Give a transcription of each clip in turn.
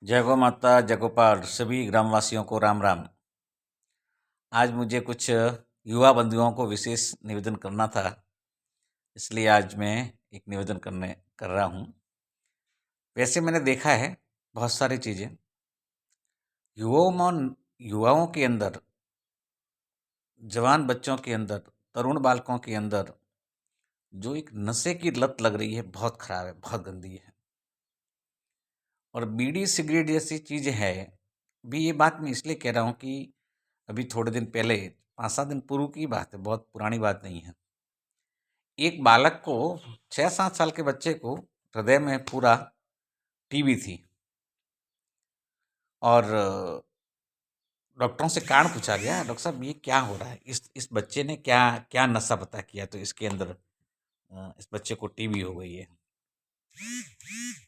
जय गौ माता, जय गोपाल, सभी ग्रामवासियों को राम राम। आज मुझे कुछ युवा बंधुओं को विशेष निवेदन करना था, इसलिए आज मैं एक निवेदन कर रहा हूँ। वैसे मैंने देखा है बहुत सारी चीज़ें युवाओं के अंदर, जवान बच्चों के अंदर, तरुण बालकों के अंदर जो एक नशे की लत लग रही है, बहुत खराब है, बहुत गंदी है। और बीड़ी सिगरेट जैसी चीज़ है भी। ये बात मैं इसलिए कह रहा हूँ कि अभी थोड़े दिन पहले, 5-7 दिन पूर्व की बात है, बहुत पुरानी बात नहीं है। एक बालक को, 6-7 साल के बच्चे को हृदय में पूरा टीबी थी। और डॉक्टरों से कारण पूछा गया, डॉक्टर साहब ये क्या हो रहा है, इस बच्चे ने क्या क्या नशा पता किया तो इसके अंदर इस बच्चे को टीबी हो गई है।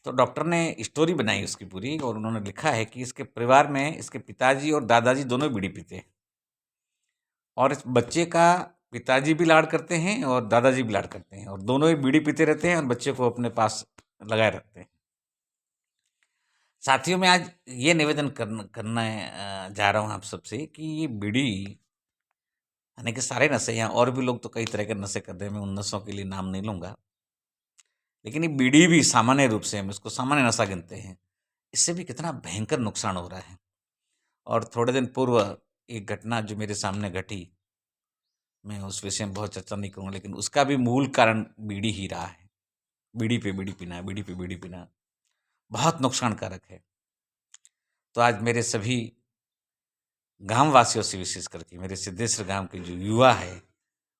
तो डॉक्टर ने स्टोरी बनाई उसकी पूरी, और उन्होंने लिखा है कि इसके परिवार में इसके पिताजी और दादाजी दोनों बीड़ी पीते हैं, और इस बच्चे का पिताजी भी लाड करते हैं और दादाजी भी लाड करते हैं, और दोनों ही बीड़ी पीते रहते हैं और बच्चे को अपने पास लगाए रखते हैं। साथियों, मैं आज ये निवेदन करना जा रहा हूँ आप सबसे कि ये बीड़ी, यानी कि सारे नशे, यहाँ और भी लोग तो कई तरह के नशे कर रहे हैं, मैं उन नशों के लिए नाम नहीं लूँगा, लेकिन ये बीड़ी भी सामान्य रूप से हम इसको सामान्य नशा गिनते हैं। इससे भी कितना भयंकर नुकसान हो रहा है। और थोड़े दिन पूर्व एक घटना जो मेरे सामने घटी, मैं उस विषय में बहुत चर्चा नहीं करूँगा, लेकिन उसका भी मूल कारण बीड़ी ही रहा है। बीड़ी पे बीड़ी पीना, बीड़ी पे बीड़ी पीना बहुत नुकसानकारक है। तो आज मेरे सभी गाँव वासियों से, विशेष करके मेरे सिद्धेश्वर गांव के जो युवा है,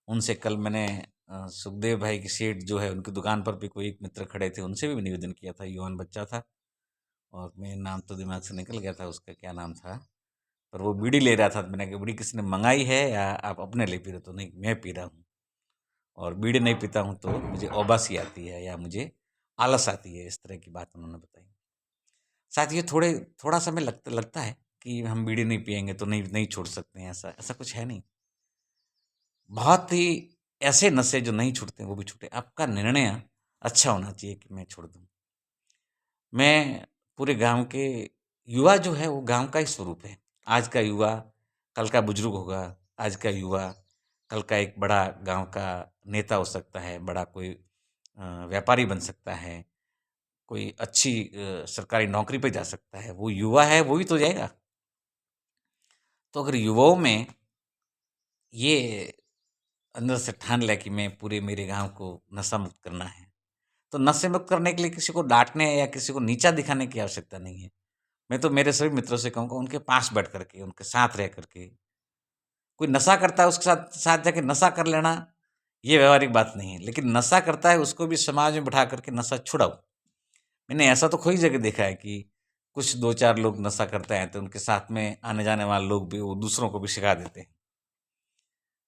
उनसे कल मैंने सुखदेव भाई की सेठ जो है, उनकी दुकान पर भी कोई एक मित्र खड़े थे, उनसे भी निवेदन किया था। युवान बच्चा था, और मेरे नाम तो दिमाग से निकल गया था, उसका क्या नाम था, पर वो बीड़ी ले रहा था। तो मैंने कहा, बीड़ी किसी ने मंगाई है या आप अपने लिए पी रहे हो? तो नहीं, मैं पी रहा हूँ, और बीड़ी नहीं पीता हूँ तो मुझे औबासी आती है या मुझे आलस आती है। इस तरह की बात उन्होंने बताई। साथ ही थोड़ा समय लगता है कि हम बीड़ी नहीं पिएंगे तो नहीं नहीं छोड़ सकते हैं, ऐसा ऐसा कुछ है नहीं। बहुत ही ऐसे नशे जो नहीं छूटते वो भी छूटे। आपका निर्णय अच्छा होना चाहिए कि मैं छोड़ दूँ। मैं पूरे गांव के, युवा जो है वो गांव का ही स्वरूप है। आज का युवा कल का बुजुर्ग होगा, आज का युवा कल का एक बड़ा गांव का नेता हो सकता है, बड़ा कोई व्यापारी बन सकता है, कोई अच्छी सरकारी नौकरी पे जा सकता है। वो युवा है, वो ही तो जाएगा। तो अगर युवाओं में ये अंदर से ठान लिया कि मैं पूरे मेरे गांव को नशा मुक्त करना है, तो नशे मुक्त करने के लिए किसी को डांटने या किसी को नीचा दिखाने की आवश्यकता नहीं है। मैं तो मेरे सभी मित्रों से कहूँगा, उनके पास बैठ करके, उनके साथ रह करके, कोई नशा करता है उसके साथ साथ जाके नशा कर लेना, ये व्यवहारिक बात नहीं है। लेकिन नशा करता है उसको भी समाज में बिठा करके नशा छुड़ाओ। मैंने ऐसा तो कई जगह देखा है कि कुछ 2-4 लोग नशा करते हैं तो उनके साथ में आने जाने वाले लोग भी वो दूसरों को भी सिखा देते हैं।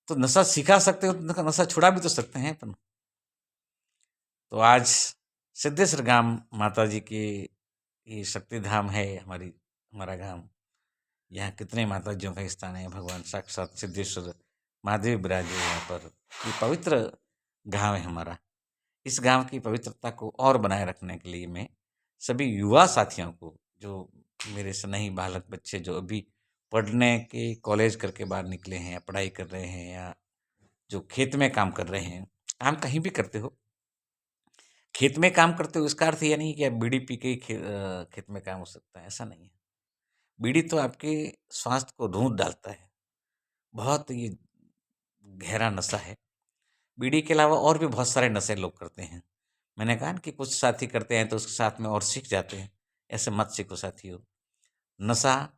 तो नशा सिखा सकते हो तो नशा छुड़ा भी तो सकते हैं अपन। तो आज सिद्धेश्वर गांव माता जी के, ये शक्ति धाम है हमारा गांव। यहाँ कितने माताजियों का स्थान है, भगवान साक्षात सिद्धेश्वर महादेव विराजे यहाँ पर। ये पवित्र गांव है हमारा। इस गांव की पवित्रता को और बनाए रखने के लिए मैं सभी युवा साथियों को, जो मेरे स्नेही बालक बच्चे जो अभी पढ़ने के कॉलेज करके बाहर निकले हैं या पढ़ाई कर रहे हैं, या जो खेत में काम कर रहे हैं, काम कहीं भी करते हो, खेत में काम करते हो इसका अर्थ ये नहीं कि आप बीड़ी पी के ही खेत में काम हो सकता है, ऐसा नहीं है। बीड़ी तो आपके स्वास्थ्य को धूंध डालता है। बहुत ये गहरा नशा है। बीड़ी के अलावा और भी बहुत सारे नशे लोग करते हैं। मैंने कहा ना कि कुछ साथी करते हैं तो उसके साथ में और सीख जाते हैं। ऐसे मत सीखो साथियों। नशा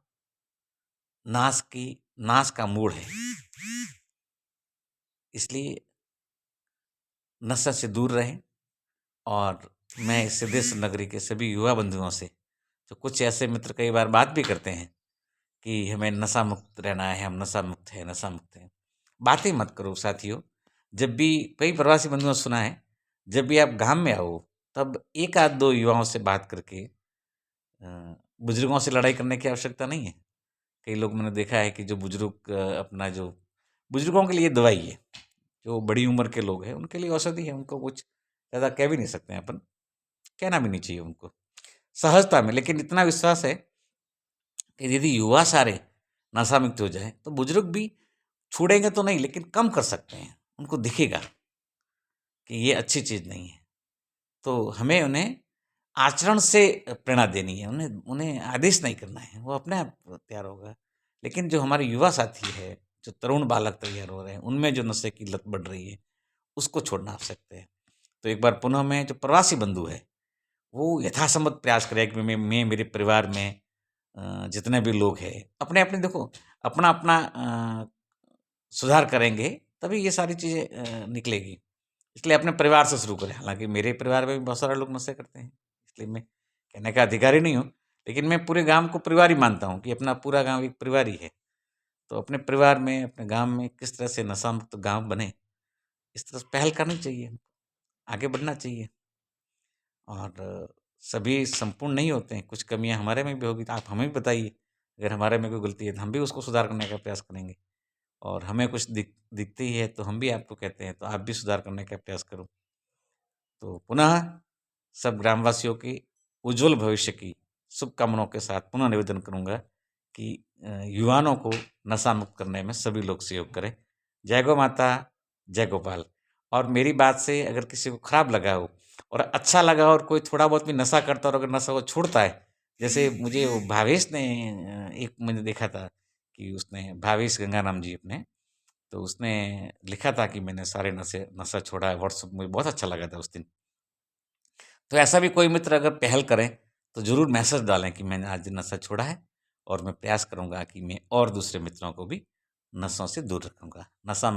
नाश का मूल है, इसलिए नशा से दूर रहें। और मैं सिद्धेश्वर नगरी के सभी युवा बंधुओं से, तो कुछ ऐसे मित्र कई बार बात भी करते हैं कि हमें नशा मुक्त रहना है, हम नशा मुक्त है, नशा मुक्त है। बातें मत करो साथियों। जब भी, कई प्रवासी बंधुओं सुना है, जब भी आप गांव में आओ तब एक आध दो युवाओं से बात करके, बुजुर्गों से लड़ाई करने की आवश्यकता नहीं है। कई लोग मैंने देखा है कि जो बुजुर्ग अपना जो बुजुर्गों के लिए दवाई है, जो बड़ी उम्र के लोग हैं उनके लिए औषधि है, उनको कुछ ज़्यादा कह भी नहीं सकते हैं अपन, कहना भी नहीं चाहिए उनको। सहजता में, लेकिन इतना विश्वास है कि यदि युवा सारे नशा मुक्त हो जाए तो बुजुर्ग भी छोड़ेंगे तो नहीं, लेकिन कम कर सकते हैं। उनको दिखेगा कि ये अच्छी चीज़ नहीं है। तो हमें उन्हें आचरण से प्रेरणा देनी है, उन्हें उन्हें आदेश नहीं करना है, वो अपने आप तैयार होगा। लेकिन जो हमारे युवा साथी है, जो तरुण बालक तैयार हो रहे हैं, उनमें जो नशे की लत बढ़ रही है, उसको छोड़ना आवश्यक है। तो एक बार पुनः मैं जो प्रवासी बंधु है, वो यथासंभव प्रयास करें कि मैं मेरे परिवार में जितने भी लोग हैं, अपने-अपने देखो अपना-अपना सुधार करेंगे, तभी ये सारी चीज़ें निकलेगी। इसलिए अपने परिवार से शुरू करें। हालाँकि मेरे परिवार में भी बहुत सारे लोग नशे करते हैं, इसलिए मैं कहने का अधिकारी नहीं हूँ, लेकिन मैं पूरे गाँव को परिवार ही मानता हूँ कि अपना पूरा गाँव एक परिवार ही है। तो अपने परिवार में, अपने गाँव में किस तरह से नशा मुक्त गाँव बने, इस तरह से पहल करनी चाहिए, आगे बढ़ना चाहिए। और सभी संपूर्ण नहीं होते हैं, कुछ कमियाँ हमारे में भी होगी, तो आप हमें भी बताइए। अगर हमारे में कोई गलती है, तो हम भी उसको सुधार करने का प्रयास करेंगे। और हमें कुछ दिखती है, तो हम भी आपको कहते हैं, तो आप भी सुधार करने का प्रयास करो। तो पुनः सब ग्रामवासियों के उज्जवल भविष्य की शुभकामनाओं के साथ पुनः निवेदन करूँगा कि युवाओं को नशा मुक्त करने में सभी लोग सहयोग करें। जय गौ माता, जय गोपाल। और मेरी बात से अगर किसी को खराब लगा हो और अच्छा लगा और कोई थोड़ा बहुत भी नशा करता और अगर नशा वो छोड़ता है, जैसे मुझे वो भावेश ने एक मैंने देखा था कि उसने भावेश गंगाराम जी अपने, तो उसने लिखा था कि मैंने सारे नशा छोड़ा है, व्हाट्सएप मुझे बहुत अच्छा लगा था उस दिन। तो ऐसा भी कोई मित्र अगर पहल करें, तो ज़रूर मैसेज डालें कि मैंने आज नशा छोड़ा है और मैं प्रयास करूँगा कि मैं और दूसरे मित्रों को भी नशों से दूर रखूँगा। नशा